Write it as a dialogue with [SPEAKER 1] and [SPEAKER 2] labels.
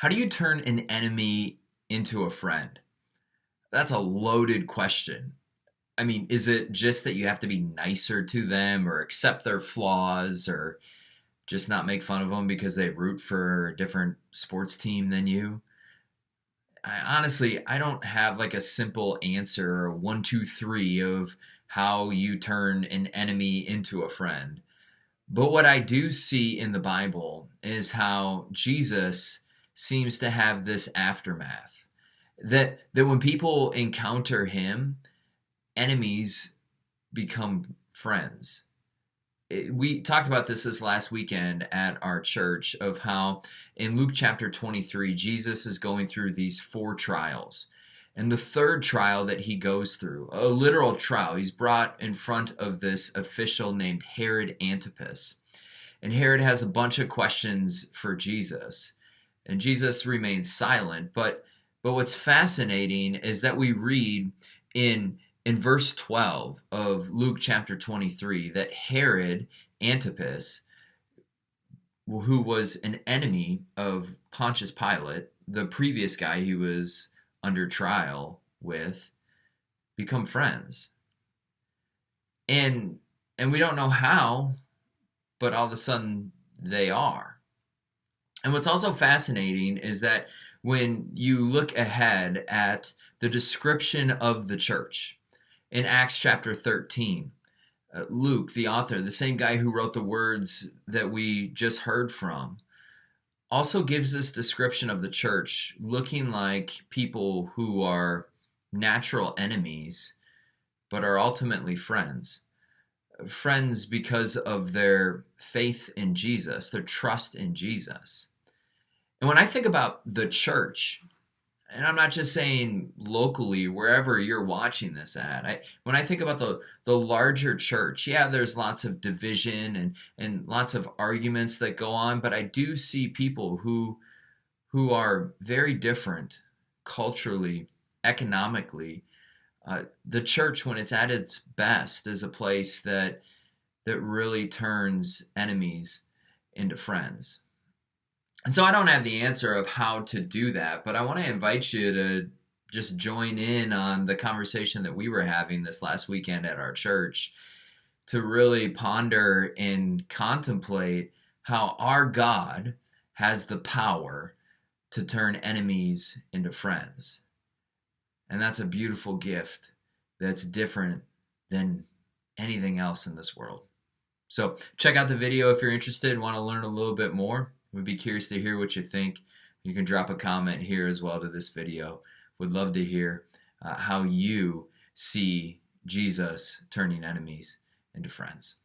[SPEAKER 1] How do you turn an enemy into a friend? That's a loaded question. I mean, is it just that you have to be nicer to them or accept their flaws or just not make fun of them because they root for a different sports team than you? I don't have like a simple answer or one, two, three of how you turn an enemy into a friend. But what I do see in the Bible is how Jesus seems to have this aftermath. That when people encounter him, enemies become friends. We talked about this last weekend at our church of how in Luke chapter 23, Jesus is going through these four trials. And the third trial that he goes through, a literal trial, he's brought in front of this official named Herod Antipas. And Herod has a bunch of questions for Jesus. And Jesus remains silent. But what's fascinating is that we read in verse 12 of Luke chapter 23 that Herod Antipas, who was an enemy of Pontius Pilate, the previous guy he was under trial with, become friends. And we don't know how, but all of a sudden they are. And what's also fascinating is that when you look ahead at the description of the church in Acts chapter 13, Luke, the author, the same guy who wrote the words that we just heard from, also gives this description of the church looking like people who are natural enemies, but are ultimately friends. Friends because of their faith in Jesus, their trust in Jesus. And when I think about the church, and I'm not just saying locally, wherever you're watching this at, when I think about the larger church, yeah, there's lots of division and lots of arguments that go on, but I do see people who are very different culturally, economically. The church, when it's at its best, is a place that really turns enemies into friends. And so I don't have the answer of how to do that, but I want to invite you to just join in on the conversation that we were having this last weekend at our church, to really ponder and contemplate how our God has the power to turn enemies into friends. And that's a beautiful gift that's different than anything else in this world. So check out the video if you're interested, want to learn a little bit more. We'd be curious to hear what you think. You can drop a comment here as well to this video. Would love to hear how you see Jesus turning enemies into friends.